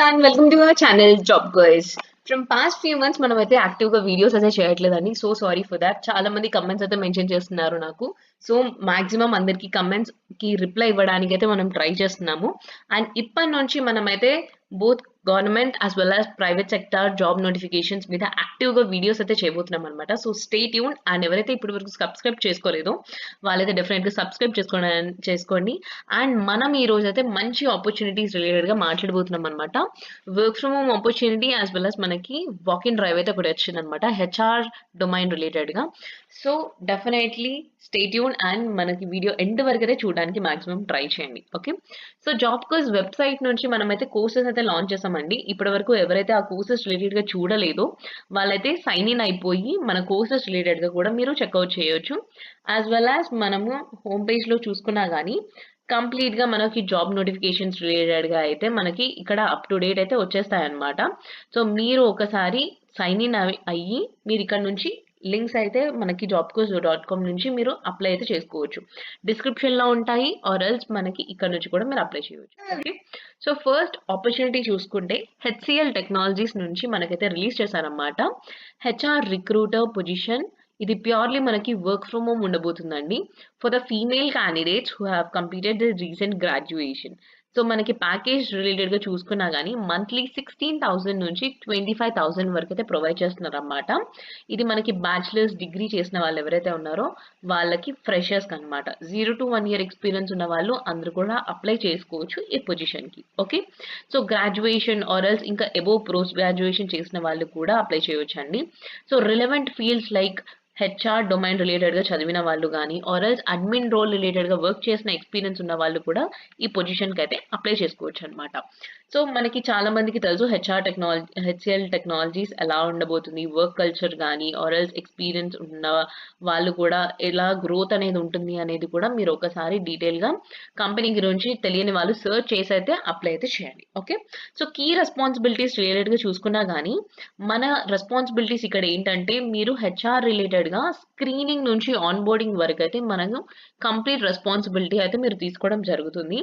everyone, welcome to our channel Job Guys. From past few months మనమైతే యాక్టివ్గా videos అయితే చేయట్లేదని సో సారీ ఫర్ దాట్. చాలా మంది కమెంట్స్ అయితే మెన్షన్ చేస్తున్నారు నాకు. సో మాక్సిమం అందరికి కమెంట్స్ కి రిప్లై ఇవ్వడానికి అయితే మనం ట్రై చేస్తున్నాము. అండ్ ఇప్పటి నుంచి మనమైతే both government as well as private sector job notifications మీద యాక్టివ్గా వీడియోస్ అయితే చేయబోతున్నాం అనమాట. So stay tune. అండ్ ఎవరైతే ఇప్పటి వరకు సబ్స్క్రైబ్ చేసుకోలేదో వాళ్ళైతే డెఫినెట్గా సబ్స్క్రైబ్ చేసుకోండి. అండ్ మనం ఈ రోజు అయితే మంచి ఆపర్చునిటీస్ రిలేటెడ్గా మాట్లాడబోతున్నాం అనమాట. Work from home opportunity as well as మనకి వాక్ ఇన్ డ్రైవ్ అయితే ఒకటి వచ్చింది అనమాట హెచ్ఆర్ డొమైన్ రిలేటెడ్గా. So definitely stay tune and మనకి వీడియో ఎండ్ వరకు అయితే చూడడానికి మాక్సిమం ట్రై చేయండి. Okay, so job course website నుంచి మనమైతే కోర్సెస్ అయితే లాంచ్ చేసామండి. ఇప్పటి వరకు ఎవరైతే ఆ కోర్సెస్ రిలేటెడ్గా చూడలేదో వాళ్ళైతే సైన్ ఇన్ అయిపోయి మన కోర్సెస్ రిలేటెడ్గా కూడా మీరు చెక్అవుట్ చేయొచ్చు. యాజ్ వెల్ యాజ్ మనము హోమ్ పేజ్లో చూసుకున్నా కానీ కంప్లీట్గా మనకి జాబ్ నోటిఫికేషన్స్ రిలేటెడ్గా అయితే మనకి ఇక్కడ అప్ టు డేట్ అయితే వచ్చేస్తాయన్నమాట. సో మీరు ఒకసారి సైన్ ఇన్ అయ్యి మీరు ఇక్కడ నుంచి లింక్స్ అయితే మనకి jobcoach.com నుంచి మీరు అప్లై అయితే చేసుకోవచ్చు. డిస్క్రిప్షన్లో ఉంటాయి ఆర్ ఎల్స్ మనకి ఇక్కడ నుంచి కూడా మీరు అప్లై చేయవచ్చు. ఓకే, సో ఫస్ట్ ఆపర్చునిటీ చూసుకుంటే హెచ్సిఎల్ టెక్నాలజీస్ నుంచి మనకైతే రిలీజ్ చేశారన్నమాట హెచ్ఆర్ రిక్రూటర్ పొజిషన్. ఇది ప్యూర్లీ మనకి వర్క్ ఫ్రమ్ హోమ్ ఉండబోతుందండి for the female candidates who have completed the recent graduation. So మనకి ప్యాకేజ్ రిలేటెడ్గా చూసుకున్నా కానీ మంత్లీ 16,000 నుంచి 25,000 వరకు అయితే ప్రొవైడ్ చేస్తున్నారు అన్నమాట. ఇది మనకి బ్యాచిలర్స్ డిగ్రీ చేసిన వాళ్ళు ఎవరైతే ఉన్నారో వాళ్ళకి ఫ్రెషర్స్కి అనమాట. 0 to 1 year ఎక్స్పీరియన్స్ ఉన్న వాళ్ళు అందరూ కూడా అప్లై చేసుకోవచ్చు ఈ పొజిషన్కి. Okay, so graduation or else ఇంకా అబోవ్ పోస్ట్ గ్రాడ్యుయేషన్ చేసిన వాళ్ళు కూడా అప్లై చేయవచ్చు అండి. So relevant fields like HR domain రిలేటెడ్గా చదివిన వాళ్ళు కానీ ఆర్ ఎల్స్ అడ్మిన్ రోల్ రిలేటెడ్గా వర్క్ చేసిన ఎక్స్పీరియన్స్ ఉన్న వాళ్ళు కూడా ఈ పొజిషన్కి అయితే అప్లై చేసుకోవచ్చు అనమాట. సో మనకి చాలా మందికి తెలుసు హెచ్సిఎల్ టెక్నాలజీస్ ఎలా ఉండబోతుంది, వర్క్ కల్చర్ కానీ ఆర్ ఎల్స్ ఎక్స్పీరియన్స్ ఉన్న వాళ్ళు కూడా ఎలా గ్రోత్ అనేది ఉంటుంది అనేది కూడా మీరు ఒకసారి డీటెయిల్గా కంపెనీ గురించి తెలియని వాళ్ళు సర్చ్ చేసి అయితే అప్లై అయితే చేయండి. ఓకే, సో కీ రెస్పాన్సిబిలిటీస్ రిలేటెడ్గా చూసుకున్నా కానీ మన రెస్పాన్సిబిలిటీస్ ఇక్కడ ఏంటంటే మీరు హెచ్ఆర్ రిలేటెడ్గా స్క్రీనింగ్ నుంచి ఆన్ బోర్డింగ్ వరకు అయితే మనకు కంప్లీట్ రెస్పాన్సిబిలిటీ అయితే మీరు తీసుకోవడం జరుగుతుంది.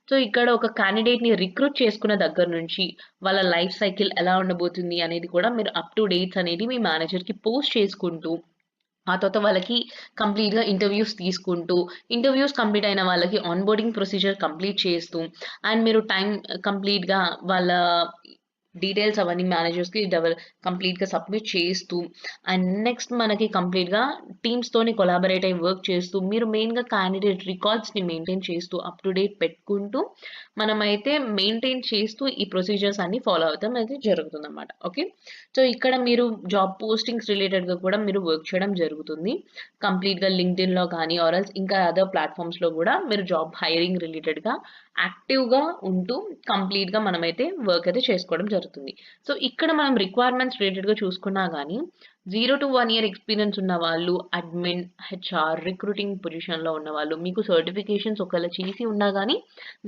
సో ఇక్కడ ఒక క్యాండిడేట్ని రిక్రూట్ చేసుకున్న దగ్గర నుంచి వాళ్ళ లైఫ్ సైకిల్ ఎలా ఉండబోతుంది అనేది కూడా మీరు అప్ టు డేట్స్ అనేది మీ మేనేజర్కి పోస్ట్ చేసుకుంటూ ఆ తర్వాత వాళ్ళకి కంప్లీట్గా ఇంటర్వ్యూస్ తీసుకుంటూ ఇంటర్వ్యూస్ కంప్లీట్ అయిన వాళ్ళకి ఆన్ బోర్డింగ్ ప్రొసీజర్ కంప్లీట్ చేస్తూ అండ్ మీరు టైం కంప్లీట్గా వాళ్ళ డీటెయిల్స్ అవన్నీ మేనేజర్స్కి కంప్లీట్గా సబ్మిట్ చేస్తూ అండ్ నెక్స్ట్ మనకి కంప్లీట్గా టీమ్స్తోని కొలాబరేట్ అయ్యి వర్క్ చేస్తూ మీరు మెయిన్గా క్యాండిడేట్ రికార్డ్స్ని మెయింటైన్ చేస్తూ అప్ టు డేట్ పెట్టుకుంటూ మనమైతే మెయింటైన్ చేస్తూ ఈ ప్రొసీజర్స్ అన్ని ఫాలో అవుతాం అయితే జరుగుతుంది అనమాట. ఓకే, సో ఇక్కడ మీరు జాబ్ పోస్టింగ్స్ రిలేటెడ్గా కూడా మీరు వర్క్ చేయడం జరుగుతుంది కంప్లీట్గా లింక్డ్ఇన్లో కానీ ఆర్ ఎల్స్ ఇంకా అదర్ ప్లాట్ఫామ్స్లో కూడా మీరు జాబ్ హైరింగ్ రిలేటెడ్గా యాక్టివ్గా ఉంటూ కంప్లీట్గా మనమైతే వర్క్ అయితే చేసుకోవడం జరుగుతుంది. సో ఇక్కడ మనం రిక్వైర్మెంట్స్ రిలేటెడ్గా చూసుకున్నా కానీ 0 to 1 year ఎక్స్పీరియన్స్ ఉన్న వాళ్ళు, అడ్మిన్, హెచ్ఆర్, రిక్రూటింగ్ పొజిషన్లో ఉన్న వాళ్ళు, మీకు సర్టిఫికేషన్స్ ఒకవేళ చేసి ఉన్నా కానీ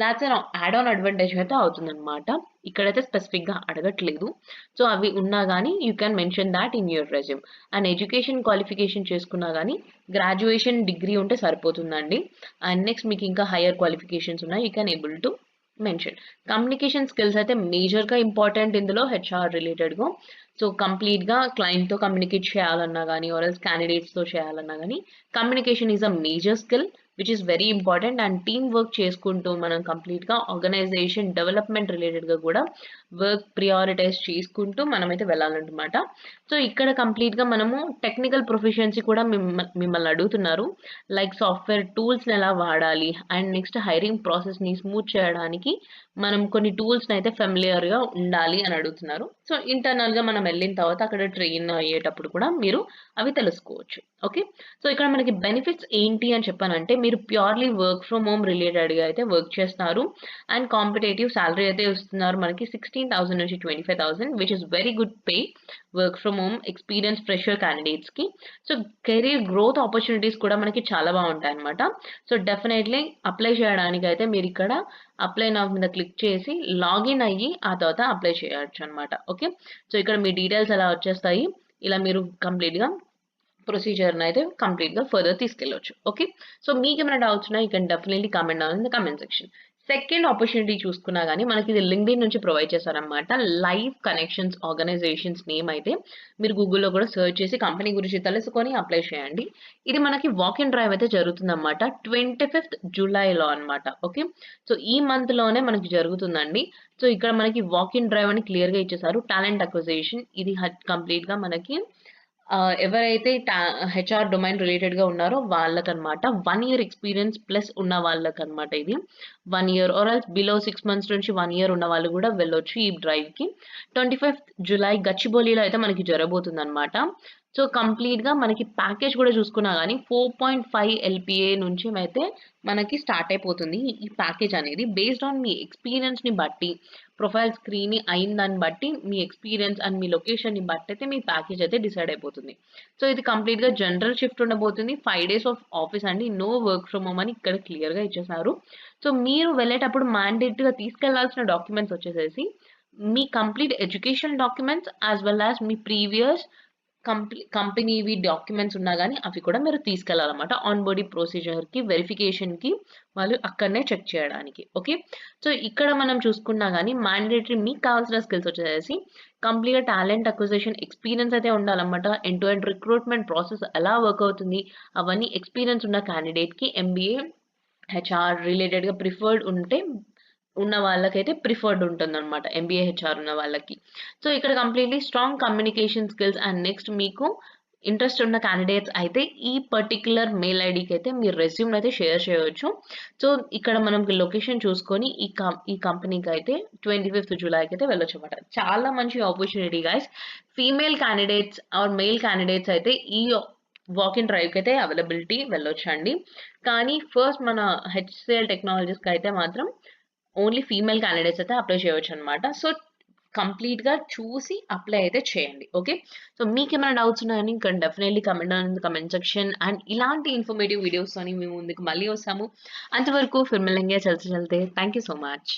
that's an add on advantage అయితే అవుతుందన్నమాట. ఇక్కడైతే స్పెసిఫిక్గా అడగట్లేదు. సో అవి ఉన్నా కానీ you can mention that in your resume. And education qualification చేసుకున్నా కానీ గ్రాడ్యుయేషన్ డిగ్రీ ఉంటే సరిపోతుందండి. అండ్ నెక్స్ట్ మీకు ఇంకా హయ్యర్ క్వాలిఫికేషన్స్ ఉన్నాయి you can able to mention. Communication skills అయితే మేజర్గా ఇంపార్టెంట్ ఇందులో హెచ్ఆర్ రిలేటెడ్గా. సో కంప్లీట్గా క్లయింట్తో కమ్యూనికేట్ చేయాలన్నా కానీ ఆర్ ఎల్స్ క్యాండిడేట్స్తో చేయాలన్నా కానీ communication is a major skill which is very important. And team work చేసుకుంటూ మనం కంప్లీట్గా ఆర్గనైజేషన్ డెవలప్మెంట్ రిలేటెడ్గా కూడా వర్క్ ప్రియారిటైజ్ చేసుకుంటూ మనమైతే వెళ్ళాలన్నమాట. సో ఇక్కడ కంప్లీట్గా మనము టెక్నికల్ ప్రొఫిషియన్సీ కూడా మిమ్మల్ని అడుగుతున్నారు లైక్ సాఫ్ట్వేర్ టూల్స్ని ఎలా వాడాలి అండ్ నెక్స్ట్ హైరింగ్ ప్రాసెస్ని స్మూత్ చేయడానికి మనం కొన్ని టూల్స్ని అయితే ఫెమిలియర్గా ఉండాలి అని అడుగుతున్నారు. సో ఇంటర్నల్గా మనం వెళ్ళిన తర్వాత అక్కడ ట్రైన్ అయ్యేటప్పుడు కూడా మీరు అవి తెలుసుకోవచ్చు. ఓకే, సో ఇక్కడ మనకి బెనిఫిట్స్ ఏంటి అని చెప్పానంటే మీరు ప్యూర్లీ వర్క్ ఫ్రమ్ హోమ్ రిలేటెడ్గా అయితే వర్క్ చేస్తున్నారు అండ్ కాంపిటేటివ్ శాలరీ అయితే ఇస్తున్నారు మనకి 16,000 నుంచి 25,000 which is very good pay work from home experience fresher క్యాండిడేట్స్కి. సో కెరీర్ గ్రోత్ ఆపర్చునిటీస్ కూడా మనకి చాలా బాగుంటాయి అనమాట. సో డెఫినెట్లీ అప్లై చేయడానికి అయితే మీరు ఇక్కడ అప్లై నౌ మీద క్లిక్ చేసి లాగిన్ అయ్యి ఆ తర్వాత అప్లై చేయొచ్చు అనమాట. ఓకే, సో ఇక్కడ మీ డీటెయిల్స్ ఎలా వచ్చేస్తాయి ఇలా మీరు కంప్లీట్గా ప్రొసీజర్ని అయితే కంప్లీట్గా ఫర్దర్ తీసుకెళ్ళవచ్చు. ఓకే, సో మీకు ఏమైనా డౌట్స్ ఉన్నా you can definitely comment down in the comment section. Second opportunity చూసుకున్నా గానీ, మనకిది లింక్డ్ఇన్ నుంచి ప్రొవైడ్ చేశారనమాట. లైవ్ కనెక్షన్స్ ఆర్గనైజేషన్స్ నేమ్ అయితే మీరు గూగుల్‌లో కూడా సెర్చ్ చేసి కంపెనీ గురించి తెలుసుకొని అప్లై చేయండి. ఇది మనకి వాక్ ఇన్ డ్రైవ్ అయితే జరుగుతుందనమాట. 25థ్ జులైలో అనమాట. ఓకే. సో, ఈ మంత్‌లోనే మనకి జరుగుతుందండి. సో, ఇక్కడ మనకి వాక్ ఇన్ డ్రైవ్ అని క్లియర్‌గా ఇచ్చేసారు. టాలెంట్ అక్విజిషన్ ఇది కంప్లీట్‌గా మనకి ఎవరైతే హెచ్ఆర్ డొమైన్ రిలేటెడ్‌గా ఉన్నారో వాళ్ళకనమాట. 1 ఇయర్ ఎక్స్‌పీరియన్స్ ప్లస్ ఉన్న వాళ్ళకనమాట ఇది. 1 year or else below 6 months నుంచి 1 ఇయర్ ఉన్న వాళ్ళు గూడా వెళ్ళొచ్చు ఈ డ్రైవ్‌కి. 25థ్ జులై గచ్చిబౌలిలో అయితే మనకి జరగబోతుందనమాట. సో, కంప్లీట్‌గా మనకి ప్యాకేజ్ గూడా చూసుకున్నా గానీ 4.5 ఎల్‌పీఏ నుంచి అయితే మనకి స్టార్ట్ అయిపోతుంది ఈ ప్యాకేజ్ అనేది. బేస్డ్ ఆన్ మీ ఎక్స్‌పీరియన్స్‌ని బట్టి, ప్రొఫైల్ స్క్రీనింగ్ అయిన దాన్ని బట్టి, మీ ఎక్స్‌పీరియన్స్ అండ్ మీ లొకేషన్‌ని బట్టయితే మీ ప్యాకేజ్ అయితే డిసైడ్ అయిపోతుంది. సో, ఇది కంప్లీట్‌గా జనరల్ షిఫ్ట్ ఉండబోతుంది. 5 డేస్ ఆఫ్ ఆఫీస్ అండి. నో వర్క్ ఫ్రమ్ హోమ్ అని ఇక్కడ క్లియర్‌గా ఇచ్చేసారు. సో, మీరు వెళ్ళేటప్పుడు మ్యాండేటరీగా తీసుకెళ్లాల్సిన డాక్యుమెంట్స్ వచ్చేసేసి మీ complete education documents as well as మీ ప్రీవియస్ కంపెనీవి డాక్యుమెంట్స్ ఉన్నా గానీ అవి కూడా మీరు తీసుకెళ్ళాలన్నమాట. ఆన్ బోర్డింగ్ ప్రొసీజర్‌కి, వెరిఫికేషన్‌కి వాళ్ళు అక్కడనే చెక్ చేయడానికి. ఓకే. సో, ఇక్కడ మనం చూసుకున్నా గానీ మ్యాండేటరీ మీకు కావాల్సిన స్కిల్స్ వచ్చేసేసి కంప్లీట్‌గా టాలెంట్ అక్విజిషన్ ఎక్స్‌పీరియన్స్ అయితే ఉండాలన్నమాట. End to end recruitment process ఎలా వర్క్ అవుతుంది, అవన్నీ ఎక్స్‌పీరియన్స్ ఉన్న క్యాండిడేట్‌కి ఎంబీఏ, హెచ్ఆర్ రిలేటెడ్‌గా ప్రిఫర్డ్ ఉంటే ఉన్న వాళ్ళకైతే ప్రిఫర్డ్ ఉంటుందన్నమాట. ఎంబీఏ, హెచ్ఆర్ ఉన్న వాళ్ళకి. సో, ఇక్కడ completely strong communication skills and next మీకు ఇంట్రెస్ట్ ఉన్న క్యాండిడేట్స్ అయితే ఈ పర్టిక్యులర్ మెయిల్ ఐడీకి అయితే మీ రెజ్యూమ్‌ని అయితే షేర్ చేయొచ్చు. సో, ఇక్కడ మనం లొకేషన్ చూసుకొని ఈ కంపెనీకి అయితే 25థ్ జులైకి అయితే వెళ్ళొచ్చన్నమాట. చాలా మంచి opportunity guys. Female candidates are mail candidates అయితే ఈ వాక్ ఇన్ డ్రైవ్‌కి అయితే అవైలబిలిటీ వెళ్ళొచ్చండి. కానీ ఫస్ట్ మన హెచ్‌సీఎల్ టెక్నాలజీస్‌కి అయితే మాత్రం ఓన్లీ ఫీమేల్ క్యాండిడేట్స్ అయితే అప్లై చేయొచ్చనమాట. సో, కంప్లీట్‌గా చూసి అప్లై అయితే చేయండి. ఓకే. సో, మీకేమైనా డౌట్స్ ఉన్నాయని ఇక్కడ definitely comment down in the comment section and ఇలాంటి ఇన్ఫర్మేటివ్ వీడియోస్‌తోని మీ ముందుకు మళ్ళీ వస్తాము. అంతవరకు ఫిర్ మిలేంగే చల్తే చల్తే. Thank you so much.